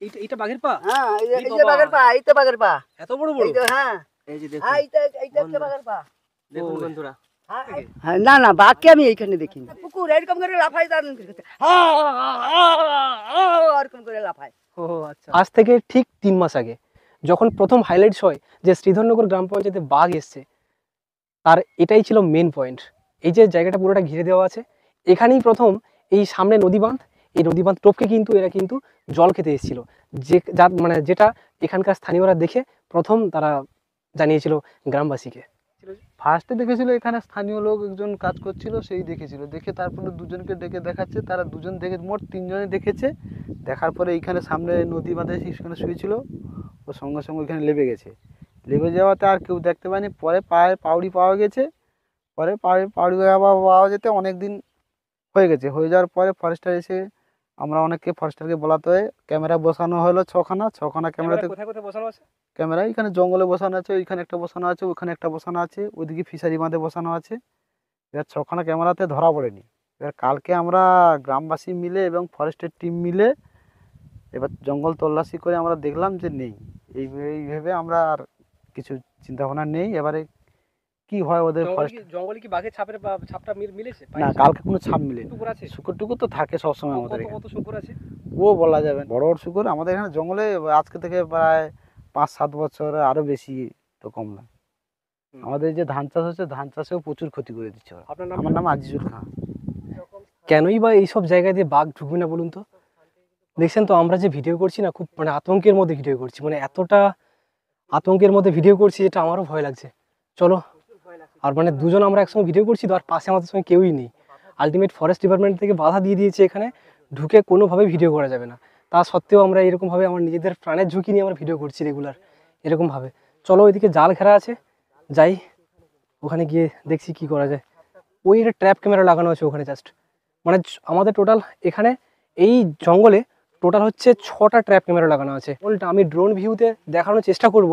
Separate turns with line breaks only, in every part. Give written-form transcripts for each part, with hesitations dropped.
এইটা বাঘের পা?
হ্যাঁ, এই যে বাঘের পা, এই তো বাঘের পা।
এত বড় বড়?
এই তো, হ্যাঁ
এই যে দেখুন,
হ্যাঁ, এইটা হচ্ছে বাঘের পা।
দেখুন বন্ধুরা।
হ্যাঁ, না না, বাঘকে আমি এইখানে দেখিনি। পুকুর এরকম করে লাফায়, দারুণ করে এরকম করে লাফায়।
ও আচ্ছা। আজ থেকে ঠিক 3 মাস আগে যখন প্রথম হাইলাইটস হয় যে শ্রীধরনগর গ্রাম পঞ্চায়েতে বাঘ এসছে, তার এটাই ছিল মেন পয়েন্ট। এই যে জায়গাটা পুরোটা ঘিরে দেওয়া আছে, এখানেই প্রথম এই সামনে নদী বাঁধ, এই নদী বাঁধ টপকে কিন্তু এরা কিন্তু জল খেতে এসেছিল, মানে যেটা এখানকার স্থানীয়রা দেখে প্রথম তারা জানিয়েছিল গ্রামবাসীকে।
ফার্স্টে দেখেছিল এখানে স্থানীয় লোক একজন কাজ করছিল, সেই দেখেছিল, দেখে তারপরে দুজনকে ডেকে দেখাচ্ছে, তারা দুজন দেখে, মোট 3 জনে দেখেছে। দেখার পরে এইখানে সামনে নদী বাঁধে সেখানে শুয়েছিল, ও সঙ্গে সঙ্গে ওইখানে লেবে গেছে। লেবে যাওয়াতে আর কেউ দেখতে পায়নি। পরে পায়ে পাউড়ি পাওয়া গেছে, পরে পাউড়ি পাওয়া যেতে অনেক দিন হয়ে গেছে। হয়ে যাওয়ার পরে ফরেস্টার এসে, আমরা অনেককে ফরেস্টারকে বলাতে হয়, ক্যামেরা বসানো হলো ছখানা ক্যামেরাতে।
কোথায় কোথায় বসানো আছে
ক্যামেরা? এখানে জঙ্গলে বসানো আছে, ওইখানে একটা বসানো আছে, ওইখানে একটা বসানো আছে, ওইদিকে ফিশারি বাঁধে বসানো আছে। এবার 6খানা ক্যামেরাতে ধরা পড়েনি। এবার কালকে আমরা গ্রামবাসী মিলে এবং ফরেস্টের টিম মিলে এবার জঙ্গল তল্লাশি করে আমরা দেখলাম যে নেই। এইভাবে আমরা আর কিছু চিন্তাভাবনা নেই। এবারে কি হয় ওদের
জঙ্গলে কি বাঘের ছাপটা মিলেছে?
না, কালকে কোনো ছাপ মিলেনি।
শুকুর আছে?
শুকুরটুকু তো থাকে সবসময় আমাদের এখানে।
কত শুকুর আছে?
ও বলা যাবে, বড় বড় শুকুর আমাদের এখানে জঙ্গলে আজকে থেকে প্রায় 5-7 বছর, আরো বেশি তো কম না। আমাদের যে ধান চাষ হচ্ছে, ধান চাষেও প্রচুর ক্ষতি করে দিচ্ছে ওরা। আমার নাম আজিজুল খান।
কেনই বা এইসব জায়গা দিয়ে বাঘ ঢুকবে না বলুন তো? দেখছেন তো, আমরা যে ভিডিও করছি না, খুব মানে আতঙ্কের মধ্যে ভিডিও করছি, মানে এতটা আতঙ্কের মধ্যে ভিডিও করছি যেটা আমারও ভয় লাগছে। চলো, আর মানে দুজন আমরা একসঙ্গে ভিডিও করছি তো, আর পাশে আমাদের সঙ্গে কেউই নেই। আলটিমেট ফরেস্ট ডিপার্টমেন্ট থেকে বাধা দিয়ে দিয়েছে, এখানে ঢুকে কোনোভাবে ভিডিও করা যাবে না। তা সত্ত্বেও আমরা এরকমভাবে আমার নিজেদের প্রাণের ঝুঁকি নিয়ে আমরা ভিডিও করছি রেগুলার এরকমভাবে। চলো, ওইদিকে জাল ঘেরা আছে, যাই ওখানে গিয়ে দেখছি কি করা যায়। ওই একটা ট্র্যাপ ক্যামেরা লাগানো আছে ওখানে জাস্ট, মানে আমাদের টোটাল এখানে এই জঙ্গলে টোটাল হচ্ছে 6টা ট্র্যাপ ক্যামেরা লাগানো আছে। জঙ্গলটা আমি ড্রোন ভিউতে দেখানোর চেষ্টা করব,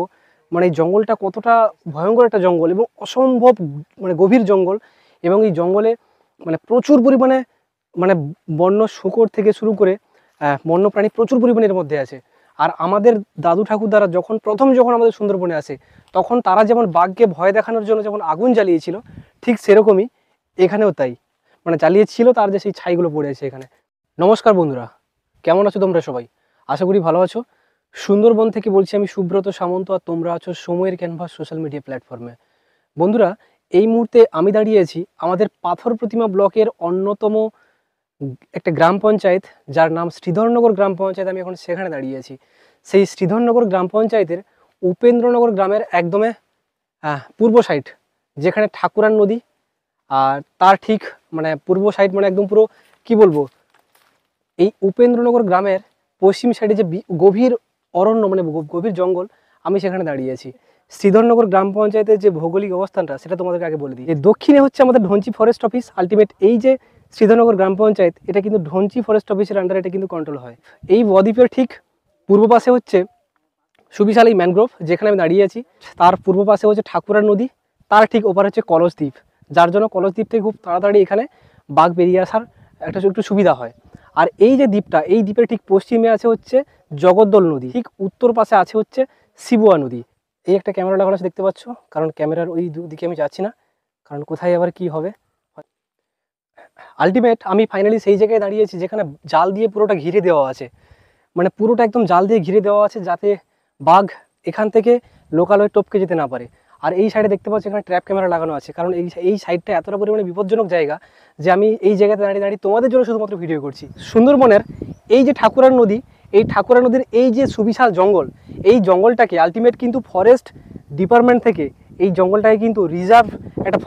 মানে এই জঙ্গলটা কতটা ভয়ঙ্কর একটা জঙ্গল এবং অসম্ভব মানে গভীর জঙ্গল। এবং এই জঙ্গলে মানে প্রচুর পরিমাণে মানে বন্য শূকর থেকে শুরু করে বন্য প্রাণী প্রচুর পরিমাণের মধ্যে আছে। আর আমাদের দাদু ঠাকুর দ্বারা যখন আমাদের সুন্দরবনে আসে, তখন তারা যেমন বাঘকে ভয় দেখানোর জন্য যেমন আগুন জ্বালিয়েছিল, ঠিক সেরকমই এখানেও তাই মানে জ্বালিয়েছিল, তার যে সেই ছাইগুলো পড়ে আছে এখানে। নমস্কার বন্ধুরা, কেমন আছো তোমরা সবাই? আশা করি ভালো আছো। সুন্দরবন থেকে বলছি আমি সুব্রত সামন্ত, আর তোমরা আছো সময়ের ক্যানভাস সোশ্যাল মিডিয়া প্ল্যাটফর্মে। বন্ধুরা, এই মুহূর্তে আমি দাঁড়িয়ে আছি আমাদের পাথর প্রতিমা ব্লকের অন্যতম একটা গ্রাম পঞ্চায়েত, যার নাম শ্রীধরনগর গ্রাম পঞ্চায়েত। আমি এখন সেখানে দাঁড়িয়ে আছি। সেই শ্রীধরনগর গ্রাম পঞ্চায়েতের উপেন্দ্রনগর গ্রামের একদমে পূর্ব সাইড, যেখানে ঠাকুরান নদী, আর তার ঠিক মানে পূর্ব সাইড, মানে একদম পুরো কি বলবো, এই উপেন্দ্রনগর গ্রামের পশ্চিম সাইডে যে গভীর অরণ্য, মানে গভীর জঙ্গল, আমি সেখানে দাঁড়িয়ে আছি। শ্রীধরনগর গ্রাম পঞ্চায়েতের যে ভৌগোলিক অবস্থানটা সেটা তোমাদেরকে আগে বলে দিই। দক্ষিণে হচ্ছে আমাদের ঢঞ্চি ফরেস্ট অফিস। আলটিমেট এই যে শ্রীধরনগর গ্রাম পঞ্চায়েত, এটা কিন্তু ঢঞ্চি ফরেস্ট অফিসের আন্ডারে এটা কিন্তু কন্ট্রোল হয়। এই বদ্বীপের ঠিক পূর্ব পাশে হচ্ছে সুবিশাল এই ম্যানগ্রোভ, যেখানে আমি দাঁড়িয়ে আছি। তার পূর্ব পাশে হচ্ছে ঠাকুরান নদী, তার ঠিক ওপারে হচ্ছে কলসদ্বীপ, যার জন্য কলসদ্বীপ থেকে খুব তাড়াতাড়ি এখানে বাঘ বেরিয়ে আসার একটু সুবিধা হয়। আর এই যে দ্বীপটা, এই দ্বীপের ঠিক পশ্চিমে আছে হচ্ছে জগদ্দল নদী, ঠিক উত্তর পাশে আছে হচ্ছে শিবুয়া নদী। এই একটা ক্যামেরা লাগানো আছে দেখতে পাচ্ছ, কারণ ক্যামেরার ওই দিকে আমি যাচ্ছি না, কারণ কোথায় আবার কি হবে। আলটিমেট আমি ফাইনালি সেই জায়গায় দাঁড়িয়েছি যেখানে জাল দিয়ে পুরোটা ঘিরে দেওয়া আছে, মানে পুরোটা একদম জাল দিয়ে ঘিরে দেওয়া আছে, যাতে বাঘ এখান থেকে লোকালয়ে টপকে যেতে না পারে। আর এই সাইডে দেখতে পাচ্ছি এখানে ট্র্যাপ ক্যামেরা লাগানো আছে, কারণ এই সাইডটা এতটা পরিমাণে বিপজ্জনক জায়গা যে আমি এই জায়গাতে দাঁড়িয়ে তোমাদের জন্য শুধুমাত্র ভিডিও করছি। সুন্দরবনের এই যে ঠাকুরান নদী, এই ঠাকুরান নদীর এই যে সুবিশাল জঙ্গল, এই জঙ্গলটাকে আলটিমেট কিন্তু ফরেস্ট ডিপার্টমেন্ট থেকে এই জঙ্গলটাকে কিন্তু রিজার্ভ একটা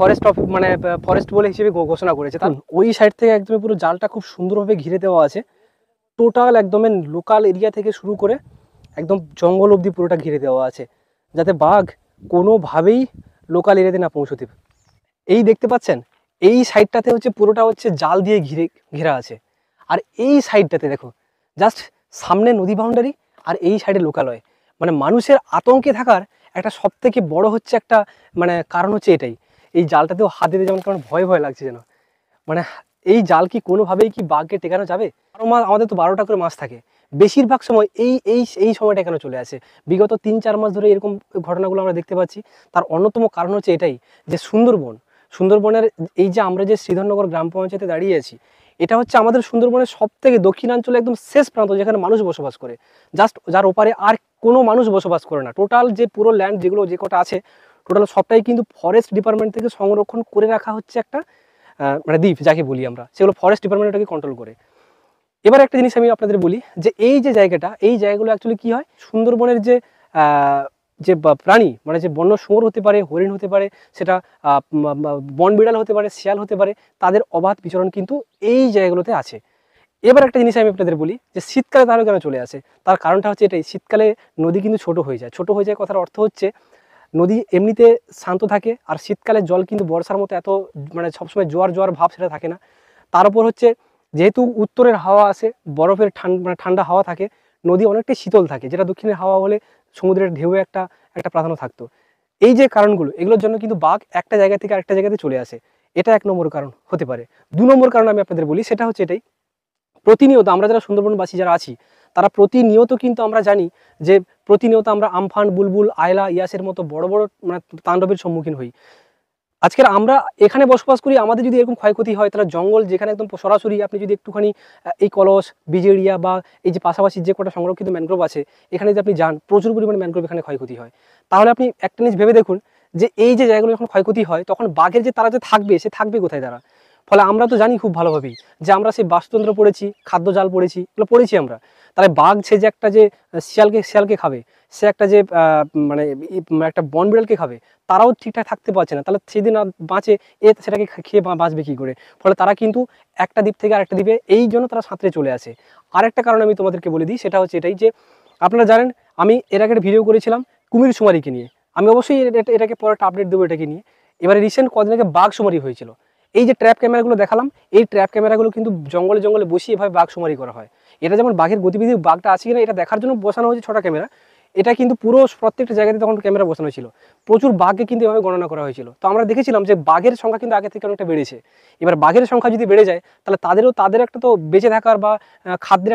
ফরেস্ট বলে হিসেবে ঘোষণা করেছে। কারণ ওই সাইড থেকে একদমই পুরো জালটা খুব সুন্দরভাবে ঘিরে দেওয়া আছে। টোটাল একদমই লোকাল এরিয়া থেকে শুরু করে একদম জঙ্গল অবধি পুরোটা ঘিরে দেওয়া আছে, যাতে বাঘ কোনোভাবেই লোকাল এরিয়াতে না পৌঁছতে। এই দেখতে পাচ্ছেন, এই সাইডটাতে হচ্ছে পুরোটা হচ্ছে জাল দিয়ে ঘেরা আছে। আর এই সাইডটাতে দেখো, জাস্ট সামনে নদী বাউন্ডারি, আর এই সাইডে লোকালয়। মানে মানুষের আতঙ্কে থাকার একটা সব থেকে বড় হচ্ছে একটা মানে কারণ হচ্ছে এটাই। এই জালটাতেও হাত দিতে যেমন কারণ ভয় ভয় লাগছে যেন, মানে এই জাল কি কোনোভাবেই কি বাঘকে টেকানো যাবে? আমাদের তো 12টা করে মাছ থাকে, বেশিরভাগ সময় এই এই এই সময়টা কেন চলে আসে? বিগত ৩-৪ মাস ধরে এরকম ঘটনাগুলো আমরা দেখতে পাচ্ছি। তার অন্যতম কারণ হচ্ছে এটাই যে সুন্দরবনের এই যে আমরা যে শ্রীধরনগর গ্রাম পঞ্চায়েতে দাঁড়িয়ে আছি, এটা হচ্ছে আমাদের সুন্দরবনের সবথেকে দক্ষিণাঞ্চলে একদম শেষ প্রান্ত যেখানে মানুষ বসবাস করে। জাস্ট যার ওপারে আর কোনো মানুষ বসবাস করে না। টোটাল যে পুরো ল্যান্ড যেগুলো যে কটা আছে টোটাল সবটাই কিন্তু ফরেস্ট ডিপার্টমেন্ট থেকে সংরক্ষণ করে রাখা হচ্ছে একটা মানে দ্বীপ যাকে বলি আমরা, সেগুলো ফরেস্ট ডিপার্টমেন্ট এটাকে কন্ট্রোল করে। এবার একটা জিনিস আমি আপনাদের বলি যে এই যে জায়গাটা, এই জায়গাগুলো অ্যাকচুয়ালি কি হয়, সুন্দরবনের যে যে প্রাণী মানে যে বন্য শুয়োর হতে পারে, হরিণ হতে পারে, সেটা বন বিড়াল হতে পারে, শিয়াল হতে পারে, তাদের অবাধ বিচরণ কিন্তু এই জায়গাগুলোতে আছে। এবার একটা জিনিস আমি আপনাদের বলি যে শীতকালে তাহলে কেন চলে আসে? তার কারণটা হচ্ছে এটাই, শীতকালে নদী কিন্তু ছোট হয়ে যায়। ছোট হয়ে যায় কথার অর্থ হচ্ছে নদী এমনিতে শান্ত থাকে, আর শীতকালে জল কিন্তু বর্ষার মতো এত মানে সবসময় জোয়ার ভাব সেটা থাকে না। তার উপর হচ্ছে যেহেতু উত্তরের হাওয়া আসে, বরফের ঠান্ডা হাওয়া থাকে, নদী অনেকটাই শীতল থাকে, যেটা দক্ষিণের হাওয়া হলে সমুদ্রের ঢেউয়ে একটা প্রাধান্য থাকতো। এই যে কারণগুলো, এগুলোর জন্য কিন্তু বাঘ একটা জায়গা থেকে আরেকটা জায়গাতে চলে আসে। এটা ১ নম্বর কারণ হতে পারে। ২ নম্বর কারণ আমি আপনাদের বলি, সেটা হচ্ছে এটাই, প্রতিনিয়ত আমরা যারা সুন্দরবনবাসী যারা আছি তারা প্রতিনিয়ত কিন্তু আমরা জানি যে প্রতিনিয়ত আমরা আমফান, বুলবুল, আয়লা, ইয়াসের মতো বড় বড় মানে তাণ্ডবের সম্মুখীন হই। আজকের আমরা এখানে বসবাস করি, আমাদের যদি এরকম ক্ষয়ক্ষতি হয়, তাহলে জঙ্গল যেখানে একদম সরাসরি আপনি যদি একটুখানি এই কলস, বিজেড়িয়া বা এই যে পাশাপাশি যে কটা সংরক্ষিত ম্যানগ্রোভ আছে এখানে যদি আপনি যান, প্রচুর পরিমাণে ম্যানগ্রোভ এখানে ক্ষয়ক্ষতি হয়। তাহলে আপনি একটা জিনিস ভেবে দেখুন যে এই যে জায়গাগুলো যখন ক্ষয়ক্ষতি হয় তখন বাঘের যে তারা যে থাকবে, সে থাকবে কোথায় তারা? ফলে আমরা তো জানি খুব ভালোভাবেই যে আমরা সেই বাস্তুতন্ত্র পড়েছি, খাদ্য জাল পড়েছি, এগুলো পড়েছি আমরা। তাহলে বাঘ সে যে একটা যে শিয়ালকে খাবে, সে একটা যে মানে একটা বন বিড়ালকে খাবে, তারাও ঠিকঠাক থাকতে পারছে না, তাহলে সেদিন আর বাঁচে সেটাকে খেয়ে বাঁচবে কী করে? ফলে তারা কিন্তু একটা দ্বীপ থেকে আরেকটা দ্বীপে এই জন্য তারা সাঁতরে চলে আসে। আরেকটা কারণ আমি তোমাদেরকে বলে দিই, সেটা হচ্ছে এটাই যে আপনারা জানেন আমি এর আগে একটা ভিডিও করেছিলাম কুমির শুমারিকে নিয়ে। আমি অবশ্যই এটাকে পরে একটা আপডেট দেবো এটাকে নিয়ে। এবারে রিসেন্ট কদিন আগে বাঘ শুমারি হয়েছিল। এই যে ট্র্যাপ ক্যামেরাগুলো দেখালাম, এই ট্র্যাপ ক্যামেরাগুলো কিন্তু জঙ্গলে বসিয়ে এভাবে বাঘ শুমারি করা হয়। এটা যেমন বাঘের গতিবিধি, বাঘটা আছে কিনা এটা দেখার জন্য বসানো হয়েছে 6টা ক্যামেরা। এটা কিন্তু পুরো প্রত্যেকটা জায়গাতে তখন ক্যামেরা বসানো ছিল, প্রচুর বাঘকে কিন্তু এভাবে গণনা করা হয়েছিল। তো আমরা দেখেছিলাম যে বাঘের সংখ্যা কিন্তু আগে থেকে অনেকটা বেড়েছে। এবার বাঘের সংখ্যা যদি বেড়ে যায় তাহলে তাদের একটা তো বেঁচে থাকার বা খাদ্যের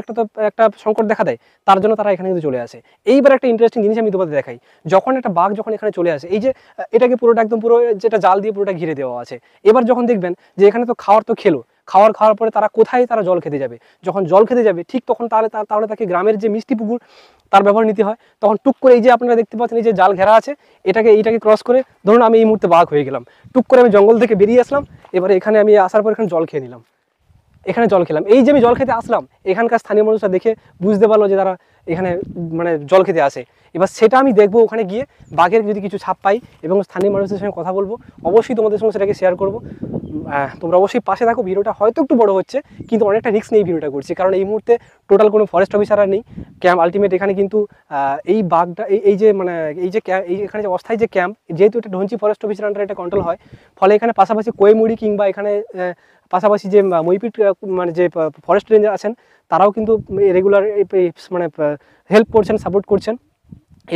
একটা সংকট দেখা দেয়, তার জন্য তারা এখানে কিন্তু চলে আসে। এইবার একটা ইন্টারেস্টিং জিনিস আমি তোমাদের দেখাই, যখন একটা বাঘ যখন এখানে চলে আসে, এই যে এটাকে পুরোটা একদম পুরো যেটা জাল দিয়ে পুরোটা ঘিরে দেওয়া আছে, এবার যখন দেখবেন যে এখানে তো খাওয়ার পরে তারা কোথায় তারা জল খেতে যাবে? যখন জল খেতে যাবে ঠিক তখন তাহলে তাকে গ্রামের যে মিষ্টি পুকুর তার ব্যবহার নিতে হয়। তখন টুক করে এই যে আপনারা দেখতে পাচ্ছেন এই যে জাল ঘেরা আছে, এইটাকে ক্রস করে ধরুন আমি এই মুহূর্তে বাঘ হয়ে গেলাম, টুক করে আমি জঙ্গল থেকে বেরিয়ে আসলাম, এবারে এখানে আমি আসার পর এখানে জল খেয়ে নিলাম, এখানে জল খেলাম। এই যে আমি জল খেতে আসলাম, এখানকার স্থানীয় মানুষরা দেখে বুঝতে পারলো যে তারা এখানে মানে জল খেতে আসে। এবার সেটা আমি দেখবো ওখানে গিয়ে, বাঘের যদি কিছু ছাপ পাই এবং স্থানীয় মানুষদের সঙ্গে কথা বলবো, অবশ্যই তোমাদের সঙ্গে সেটাকে শেয়ার করবো। তোমরা অবশ্যই পাশে থাকো। ভিডিওটা হয়তো একটু বড় হচ্ছে, কিন্তু অনেকটা রিস্ক নিয়ে ভিডিওটা করছি, কারণ এই মুহূর্তে টোটাল কোনো ফরেস্ট অফিসার আর নেই। ক্যাম্প আলটিমেট এখানে কিন্তু এই বাঘটা এই যে মানে এখানে যে অস্থায়ী যে ক্যাম্প, যেহেতু এটা ধনচি ফরেস্ট অফিসার আন্ডারে এটা কন্ট্রোল হয়, ফলে এখানে পাশাপাশি কোয়েমুড়ি কিংবা এখানে পাশাপাশি যে মইপিট মানে যে ফরেস্ট রেঞ্জার আছেন তারাও কিন্তু রেগুলার মানে হেল্প করছেন, সাপোর্ট করছেন।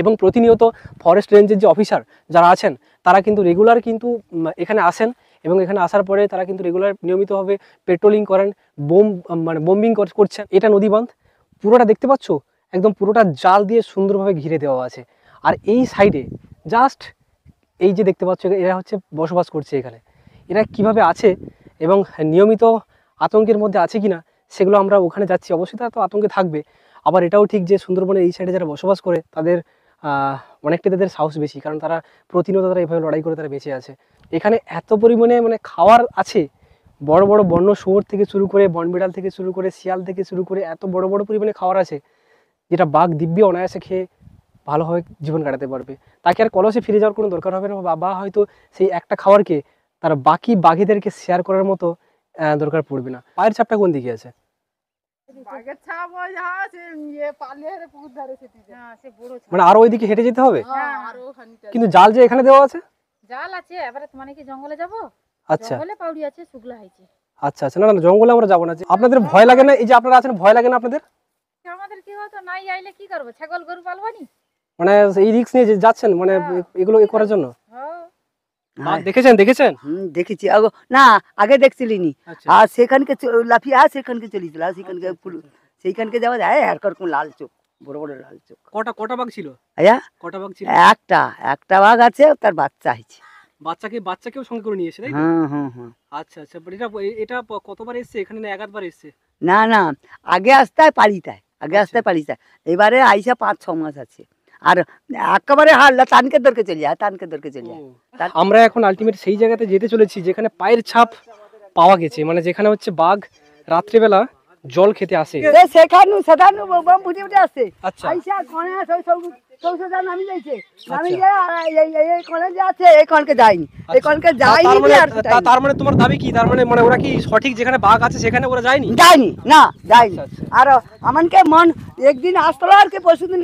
এবং প্রতিনিয়ত ফরেস্ট রেঞ্জের যে অফিসার যারা আছেন তারা কিন্তু রেগুলার কিন্তু এখানে আসেন, এবং এখানে আসার পরে তারা কিন্তু রেগুলার নিয়মিতভাবে পেট্রোলিং করেন, বোম্বিং করছেন। এটা নদী বাঁধ পুরোটা দেখতে পাচ্ছ, একদম পুরোটা জাল দিয়ে সুন্দরভাবে ঘিরে দেওয়া আছে। আর এই সাইডে জাস্ট এই যে দেখতে পাচ্ছ এরা হচ্ছে বসবাস করছে এখানে। এরা কিভাবে আছে এবং নিয়মিত আতঙ্কের মধ্যে আছে কিনা সেগুলো আমরা ওখানে যাচ্ছি, অবশ্যই তারা তো আতঙ্কে থাকবে। আবার এটাও ঠিক যে সুন্দরবনের এই সাইডে যারা বসবাস করে তাদের অনেকটা তাদের সাহস বেশি, কারণ তারা প্রতিনিয়ত তারা এভাবে লড়াই করে তারা বেঁচে আছে। এখানে এত পরিমাণে মানে খাওয়ার আছে, বড় বড় বন্য শুয়োর থেকে শুরু করে, বনবিড়াল থেকে শুরু করে, শিয়াল থেকে শুরু করে এত বড় বড় পরিমাণে খাওয়ার আছে, যেটা বাঘ দিব্যি অনায়াসে খেয়ে ভালোভাবে জীবন কাটাতে পারবে। তাকে আর কলসে ফিরে যাওয়ার কোনো দরকার হবে না, বা হয়তো সেই একটা খাবারকে তার বাকি বাঘেদেরকে শেয়ার করার মতো দরকার পড়বে না। পায়ের চাপটা কোন দিকে আছে? মানে আরো ওইদিকে হেঁটে যেতে হবে, কিন্তু জাল যে এখানে দেওয়া আছে।
জাল আছে, এবারে মানে কি জঙ্গলে যাব?
আচ্ছা
জঙ্গলে পাউড়ি আছে, শুকলা হয়েছে।
আচ্ছা আচ্ছা, না না জঙ্গলে আমরা যাবো না। আপনাদের ভয় লাগে না? এই যে আপনারা আছেন, ভয় লাগে না আপনাদের?
আমাদের কি হতো, নাই আইলে কি করবো, ছাগল গরু পালবানি?
মানে এই রিস্ক নিয়ে যে যাচ্ছেন মানে এগুলো করার জন্য? দেখেছেন
দেখেছি না, আগে দেখছিলিনি।
আচ্ছা।
আর সেখানকে লাফিয়ে সেখানকে চলেছিল, সেখানকে সেইখানকে যাওয়া যায় এরকম লাল চোখ, বড় বড় লাল চোখ।
কটা কটা বাঘ ছিল?
আয়া
কটা বাঘ ছিল?
একটা বাঘ আছে, তার বাচ্চা হয়েছে।
বাচ্চাকেও সঙ্গে করে নিয়ে এসে, তাই তো?
হ্যাঁ।
আচ্ছা আচ্ছা, বাট এটা কতবার এসছে এখানে? না এক আধবার এসছে?
না না, আগে আসতে পালিতায়, এবারে আইসা 5-6 মাস আছে। আর একেবারে হাল্লা তানকে দরকে চলে যায়।
আমরা এখন আলটিমেট সেই জায়গাতে যেতে চলেছি যেখানে পায়ের ছাপ পাওয়া গেছে, মানে যেখানে হচ্ছে বাঘ রাত্রিবেলা জল খেতে আসে।
সেখানু বম ফুটে উঠে আসছে।
আচ্ছা
আইসা কোনে সৌসা নামি যাইছে, নামি যায় আর এই কোনে যে আছে এই কোনকে যায়নি, এই কোনকে যায়নি।
তার মানে তোমার দাবি কি? তার মানে ওরা কি সঠিক যেখানে বাঘ আছে সেখানে ওরা যায়নি?
না যায়নি।
আচ্ছা।
আর আমানকে মন একদিন আসলো, আর কি পরশুদিন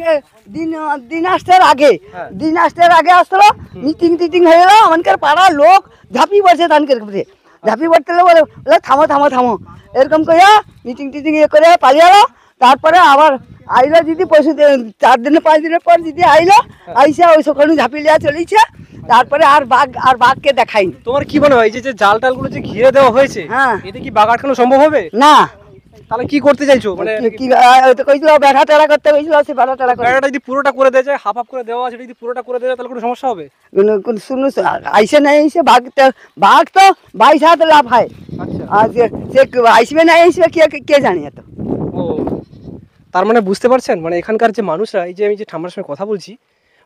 দিন আসতের আগে,
হ্যাঁ।
দিন আসতের আগে আসলো, মিটিং হয়ে গেল। আমানকে পাড়ার লোক ঝাঁপি পড়ছে ধানকের উপরে, ঝাঁপি পড়তে বলে থামো এরকম করে মিটিং করে পালিয়ে গেল। তারপরে আবার আইলো দিদি, পরশু 4 দিনে 5 দিনের পর দিদি আইলো, আইসা ওই সকালে ঝাঁপি লিয়া চলেছে। তারপরে আর বাঘকে দেখাইনি।
তোমার কি মনে হয় যে জাল টালগুলো যে ঘিরে দেওয়া হয়েছে,
হ্যাঁ।
এতে কি বাঘ আটকানো সম্ভব হবে?
না।
তাহলে কি করতে চাইছো? মানে
কি কইছিল বেড়া টেড়া করতে কইছিল, সে বেড়া টেড়া করে
বেড়াটা যদি পুরোটা করে দেওয়া যায়, হাফ করে দেওয়া আছে, যদি পুরোটা করে দেওয়া যায় তাহলে কোনো সমস্যা হবে?
শুনু আইসে নাই আইসে বাঘ তো 22 হাতে লাভ হয়।
আচ্ছা।
আর সে আইসবে না আইসবে কে জানি এত।
ও, তার মানে বুঝতে পারছেন, মানে এখানকার যে মানুষরা, এই যে আমি যে ঠাম্মার সঙ্গে কথা বলছি,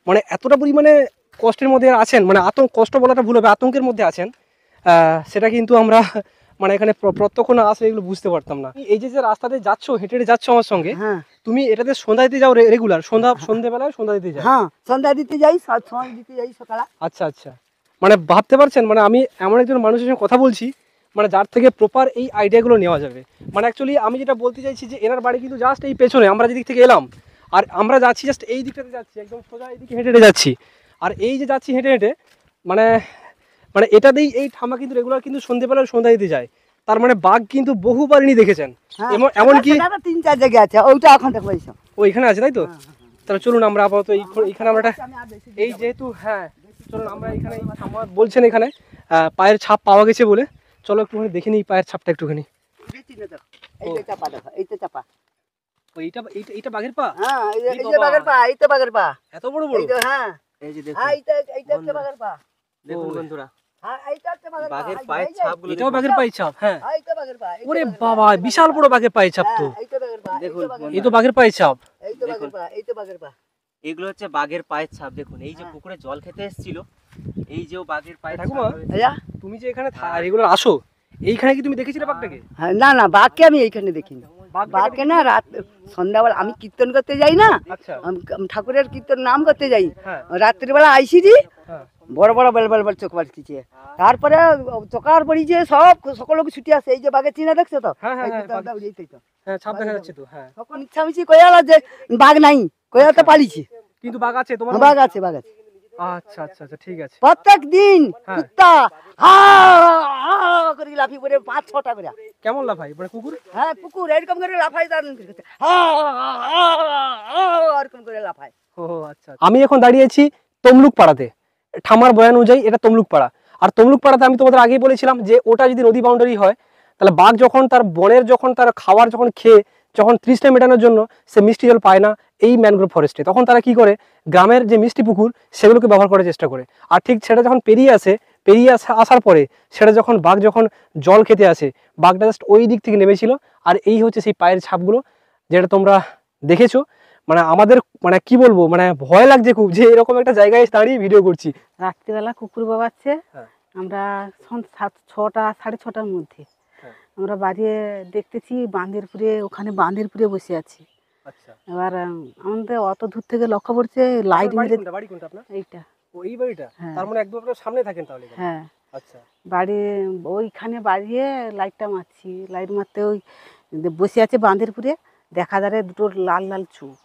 মানে এতটা পরিমাণে কষ্টের মধ্যে আছেন, মানে কষ্ট বলাটা ভুল হবে, আতঙ্কের মধ্যে আছেন। সেটা কিন্তু আমরা মানে এখানে প্রত্যক্ষ না আসলে এগুলো বুঝতে পারতাম না। এই যে রাস্তাতে যাচ্ছ, হেঁটে যাচ্ছ আমার সঙ্গে,
হ্যাঁ
তুমি এটাতে সন্ধ্যা দিতে যাও রেগুলার? সন্ধ্যাবেলায় সন্ধ্যা দিতে যাও?
হ্যাঁ, সন্ধ্যা দিতে যাই, সময় দিতে যাই সকালে।
আচ্ছা আচ্ছা, মানে ভাবতে পারছেন, মানে আমি এমন একজন মানুষের সঙ্গে কথা বলছি, মানে যার থেকে প্রপার এই আইডিয়াগুলো নেওয়া যাবে। মানে অ্যাকচুয়ালি আমি যেটা বলতে চাইছি যে এনার বাড়ি কিন্তু জাস্ট এই পেছনে, আমরা যেদিক থেকে এলাম আর আমরা যাচ্ছি জাস্ট এই দিকটাতে যাচ্ছি, একদম সোজা এইদিকে হেঁটে যাচ্ছি। আর এই যে যাচ্ছি হেঁটে মানে মানে এটা দিয়েই এই ঠাম্মা কিন্তু রেগুলার কিন্তু সন্ধ্যেবেলা সন্ধ্যা দিতে যায়। তার মানে বাঘ কিন্তু বহুবারই দেখেছেন। এমনকি
3-4 জায়গায় আছে, ওইটা এখন দেখো এইসব
ওইখানে আছে, তাই তো? তাহলে চলুন আমরা আপাতত এইখানে আমরা এই যেহেতু, হ্যাঁ চলুন আমরা এখানে ঠাম্মা বলছেন এখানে পায়ের ছাপ পাওয়া গেছে বলে, চলো একটুখানি দেখে নিই পায়ের ছাপটা একটুখানি।
এইটা চাপা দেখো, এইটা চাপা।
এইটা বাঘের পা?
হ্যাঁ, এই যে বাঘের পা, এইটা বাঘের পা,
এত বড় বড়?
এইটা। হ্যাঁ,
এই যে দেখুন,
হ্যাঁ, এইটা হচ্ছে বাঘের পা।
দেখুন বন্ধুরা,
হ্যাঁ, এইটা হচ্ছে বাঘের পা।
বাঘের পায়ের ছাপগুলো
এটাও বাঘের পায়ের ছাপ? হ্যাঁ।
হ্যাঁ, এইটা বাঘের পা।
ওরে বাবা, বিশাল বড় বাঘের পায়ের ছাপ তো।
এইটা বাঘের পা,
দেখুন,
এই তো বাঘের পায়ের ছাপ।
এইটা বাঘের পা, এইটা বাঘের পা।
এগুলো হচ্ছে বাঘের পায়ের ছাপ। দেখুন, এই যে পুকুরে জল খেতে এসেছিল, এই যে বাঘের পায়ের ছাপ
ঠাকুমা,
রয়েছে।
আচ্ছা,
তুমি যে এখানে রেগুলার আসো, এইখানে কি তুমি দেখেছিলে বাঘটাকে?
হ্যাঁ, না বাঘকে আমি এইখানে দেখিনি। বাঘকে না রাত সন্ধ্যাবেলা আমি কীর্তন করতে যাই না,
আচ্ছা।
আমি ঠাকুরের কীর্তন নাম করতে যাই,
হ্যাঁ।
রাত্রিবেলা আইসিছি,
হ্যাঁ।
বড় বড় বেল চোখ বাড়তিছে। তারপরে চোখার পড়ি যে সকল লোক ছুটি আসে, এই যে বাঘের চিহ্ন দেখছো তো?
হ্যাঁ, হ্যাঁ,
এই যে
হ্যাঁ, বাঘ।
এইটাই তো।
হ্যাঁ, ছাপ দেখা যাচ্ছে তো। হ্যাঁ,
তখন ইচ্ছামিছি কয়াল যে বাঘ নাই, কয়াল তো পালিছি।
কিন্তু বাঘ আছে তোমার?
বাঘ আছে, বাঘ আছে।
আচ্ছা আচ্ছা আচ্ছা, ঠিক আছে।
প্রত্যেক দিন
হ্যাঁ।
কুত্তা হা হা করে লাফি পড়ে 5-6টা করে।
কেমন লাফাই? মানে কুকুর?
হ্যাঁ, কুকুর এরকম করে লাফায়, দারুণ করে এরকম করে লাফায়।
ও আচ্ছা। আমি এখন দাঁড়িয়েছি তমলুক পাড়াতে। ঠামার বয়ান অনুযায়ী এটা তমলুক পাড়া। আর তমলুক পাড়াতে আমি তোমাদের আগেই বলেছিলাম যে ওটা যদি নদী বাউন্ডারি হয়, তাহলে বাঘ যখন তার বনের তার খাবার খেয়ে তৃষ্ণা মেটানোর জন্য সে মিষ্টি জল পায় না এই ম্যানগ্রোভ ফরেস্টে, তখন তারা কি করে, গ্রামের যে মিষ্টি পুকুর সেগুলোকে ব্যবহার করার চেষ্টা করে। আর ঠিক সেটা যখন পেরিয়ে আসার পরে সেটা বাঘ যখন জল খেতে আসে, বাঘটা জাস্ট ওই দিক থেকে নেমেছিল। আর এই হচ্ছে সেই পায়ের ছাপগুলো যেটা তোমরা দেখেছো। মানে আমাদের মানে কি বলবো, মানে ভয় লাগছে খুব যে এরকম একটা জায়গায় দাঁড়িয়ে ভিডিও করছি।
রাত্রিবেলা কুকুর বাবাচ্ছে,
হ্যাঁ।
আমরা 6টা 6:30টার মধ্যে
হ্যাঁ।
আমরা বাড়িয়ে দেখতেছি বাঁধেরপুরে, ওখানে বাঁধেরপুরে বসে আছি।
আচ্ছা,
এবার আমাদের অত দূর থেকে লক্ষ্য পড়ছে লাইট মেরে।
বাড়ি কোনটা আপনার?
এইটা।
ও, এই বাড়িটা?
হ্যাঁ।
তার মানে একদম আপনার সামনে থাকেন তাহলে?
হ্যাঁ,
আচ্ছা।
বাড়ি ওইখানে বাড়িয়ে লাইটটা মারছি, লাইট মারতে ওই বসে আছে বাঁধেরপুরে, দেখা যাবে দুটো লাল লাল চোখ।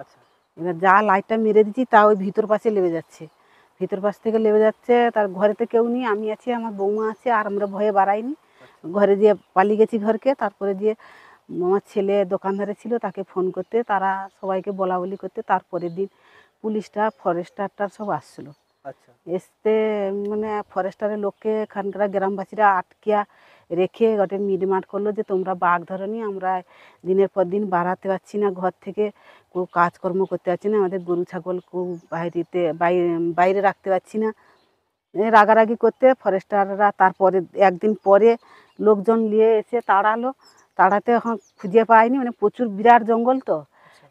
আচ্ছা।
এবার যা লাইটটা মেরে দিচ্ছি তা ওই ভিতর পাশে লেবে যাচ্ছে, ভিতর পাশ থেকে লেবে যাচ্ছে। তার ঘরেতে কেউ নেই, আমি আছি, আমার বৌমা আছে, আর আমরা ভয়ে বাড়াইনি, ঘরে দিয়ে পালিয়ে গেছি ঘরকে। তারপরে দিয়ে আমার ছেলে দোকানদারে ছিল, তাকে ফোন করতে, তারা সবাইকে বলা বলি করতে, তারপরের দিন পুলিশটা ফরেস্টারটার সব আসছিলো।
আচ্ছা।
এসতে মানে ফরেস্টারের লোককে এখানকার গ্রামবাসীরা আটকিয়া রেখে গোটে মিটমাট করলো যে তোমরা বাঘ ধরনি, আমরা দিনের পর দিন বাড়াতে পারছি না, ঘর থেকে কেউ কাজকর্ম করতে পারছি না, আমাদের গরু ছাগল কেউ বাইরে রাখতে পারছি না। রাগারাগি করতে ফরেস্টাররা তারপরে একদিন পরে লোকজন নিয়ে এসে তাড়ালো। তাড়াতে এখন খুঁজে পায়নি, মানে প্রচুর বিরাট জঙ্গল তো,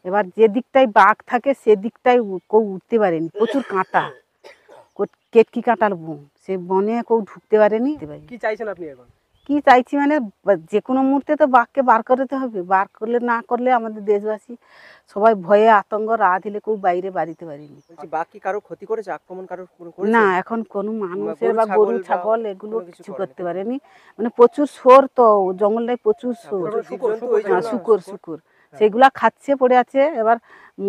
এবার যে দিকটায় বাঘ থাকে সেদিকটায় কেউ উঠতে পারেনি, প্রচুর কাঁটা, কেটকি কাঁটার বন, সে বনে কেউ ঢুকতে পারেনি।
কি চাইছেন আপনি এখন?
কি চাইছি মানে যে কোনো মুহূর্তে তো বাঘকে বার করতে হবে, বার করলে না করলে আমাদের দেশবাসী সবাই ভয়ে আতঙ্ক রাত হলে কেউ বাইরে বাড়িতে পারিনি।
বলছি বাঘ কি কারো ক্ষতি করেছে, আক্রমণ কারো করেছে?
না, এখন কোনো মানুষের
গরু
বা
ছাগল
গরু
বা
ছাগল এগুলো
কোনো কিছু
কিছু
করেনি?
করতে পারেনি, মানে প্রচুর শোর তো জঙ্গলটায়, প্রচুর শোর,
প্রচুর জীবজন্তু ওই জন্য
শুকুর শুকুর সেগুলা খাচ্ছে পড়ে আছে। এবার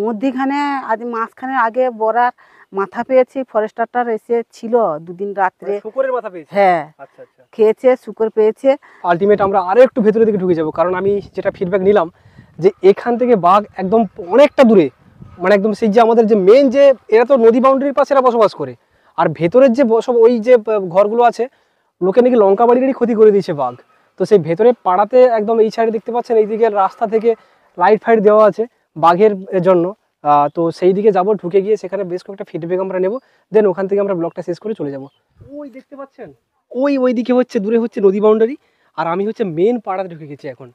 মধ্যিখানে আজ মাঝখানে আগে বড়ার মাথা পেয়েছি, ফরেস্টারটার এসে ছিল দুদিন রাত্রে,
শুকরের মাথা পেয়েছে?
হ্যাঁ
আচ্ছা আচ্ছা।
খেয়েছে, শুকর পেয়েছে।
আলটিমেট আমরা আরো একটু ভেতরের দিকে ঢুকে যাব, কারণ আমি যেটা ফিডব্যাক নিলাম যে এখান থেকে বাঘ একদম অনেকটা দূরে, মানে একদম সেই যে আমাদের যে মেন যে এরা তো নদী বাউন্ডারির পাশে এরা বসবাস করে, আর ভেতরের যে সব ওই যে ঘরগুলো আছে লোকে নাকি লঙ্কা বাড়িরই ক্ষতি করে দিয়েছে বাঘ। তো সেই ভেতরে পাড়াতে একদম এই সাইডে দেখতে পাচ্ছেন এইদিকে রাস্তা থেকে লাইট ফাইট দেওয়া আছে বাঘের জন্য। তো সেই দিকে যাব, ঢুকে গিয়ে সেখানে বেশ কয়েকটা ফিডব্যাক আমরা নেব, দেন ওখান থেকে আমরা ব্লগটা শেষ করে চলে যাব। ওই দেখতে পাচ্ছেন ওই দিকে হচ্ছে দূরে হচ্ছে নদী বাউন্ডারি, আর আমি হচ্ছে মেন পাড়াতে ঢুকে গেছি এখন।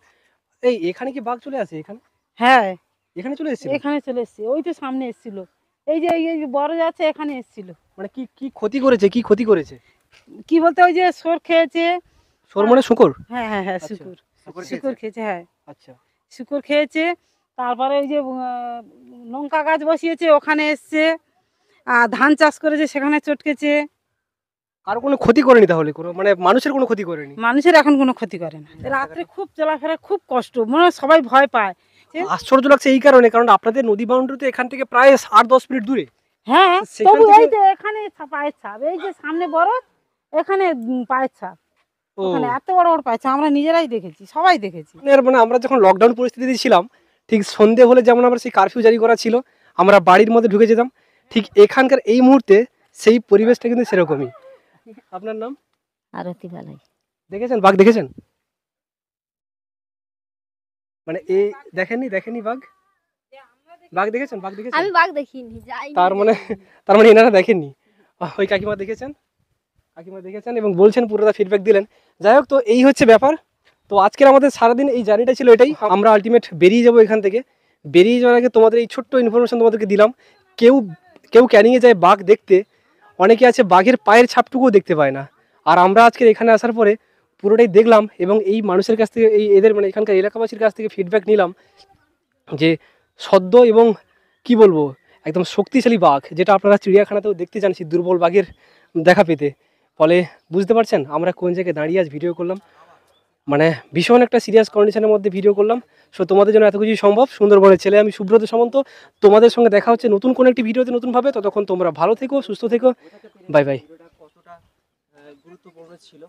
এই এখানে কি বাঘ চলে আসে? এখানে
হ্যাঁ,
এখানে চলে এসেছিল?
এখানে চলে এসছে, ওই তো সামনে এসেছিল, এই যে এই যে বড় যাচ্ছে এখানে এসেছিল।
মানে কি কি ক্ষতি করেছে, কি ক্ষতি করেছে?
কি বলতে ওই যে শোর খেয়েছে।
সোর মানে শুকর?
হ্যাঁ হ্যাঁ হ্যাঁ,
আচ্ছা,
শুকুর
শুকর
শুকুর খেয়েছে, হ্যাঁ
আচ্ছা।
শুকুর খেয়েছে। তারপরে ওই যে লঙ্কা গাছ বসিয়েছে ওখানে এসছে, ধান চাষ করেছে সেখানে চটকেছে।
কারো কোনো ক্ষতি করেনি তাহলে? কোনো মানে মানুষের কোনো ক্ষতি করেনি?
মানুষের এখন কোনো ক্ষতি করে না। রাত্রে খুব চলাফেরা খুব কষ্ট, মনে হয় সবাই ভয় পায়।
আশ্চর্য লাগছে এই কারণে, কারণ আপনাদের নদী বাউন্ডারিতে এখান থেকে প্রায় 8-10 মিনিট দূরে।
হ্যাঁ,
সেখান
তবু
থেকে-
এই যে এখানে পায়ের ছাপ, এই যে সামনে বড় এখানে পায়ের ছাপ,
ও,
ওখানে এত বড় বড় পায়ের ছাপ, আমরা নিজেরাই দেখেছি, সবাই দেখেছি।
মানে আমরা যখন লকডাউন পরিস্থিতিতে ছিলাম, ঠিক সন্ধে হলে যেমন আমরা সেই কারফিউ জারি করা ছিল, আমরা বাড়ির মধ্যে ঢুকে যেতাম, ঠিক এখানকার এই মুহূর্তে সেই পরিবেশটা কিন্তু সেরকমই। আপনার নাম?
আরতি বালাই।
দেখেছেন বাঘ? দেখেছেন? মানে এই দেখেননি বাঘ? বাঘ দেখেছেন? বাঘ দেখেছেন?
আমি বাঘ দেখিনি, যাই
তার মানে এনারা দেখেননি। ওই কাকিমা দেখেছেন, কাকিমা দেখেছেন এবং বলছেন, পুরোটা ফিডব্যাক দিলেন। যাই হোক, তো এই হচ্ছে ব্যাপার। তো আজকের আমাদের সারাদিন এই জার্নিটা ছিল এটাই। আমরা আলটিমেট বেরিয়ে যাব এখান থেকে। বেরিয়ে যাওয়ার আগে তোমাদের এই ছোট্ট ইনফরমেশন তোমাদেরকে দিলাম। কেউ কেউ ক্যানিংয়ে যায় বাঘ দেখতে, অনেকে আছে বাঘের পায়ের ছাপটুকুও দেখতে পায় না। আর আমরা আজকের এখানে আসার পরে পুরোটাই দেখলাম এবং এই মানুষের কাছ থেকে এদের মানে এখানকার এলাকাবাসীর কাছ থেকে ফিডব্যাক নিলাম যে সদ্য এবং কি বলবো একদম শক্তিশালী বাঘ, যেটা আপনারা চিড়িয়াখানাতেও দেখতে চান সেই দুর্বল বাঘের দেখা পেতে। ফলে বুঝতে পারছেন আমরা কোন জায়গায় দাঁড়িয়ে আজ ভিডিও করলাম, মানে ভীষণ একটা সিরিয়াস কন্ডিশনের মধ্যে ভিডিও করলাম। সো তোমাদের জন্য এত কিছু সম্ভব। সুন্দরবনের ছেলে আমি সুব্রত সামন্ত, তোমাদের সঙ্গে দেখা হচ্ছে নতুন কোনো একটি ভিডিওতে নতুনভাবে। ততক্ষণ তোমরা ভালো থেকো, সুস্থ থেকো, বাই বাই।
কতটা গুরুত্বপূর্ণ ছিল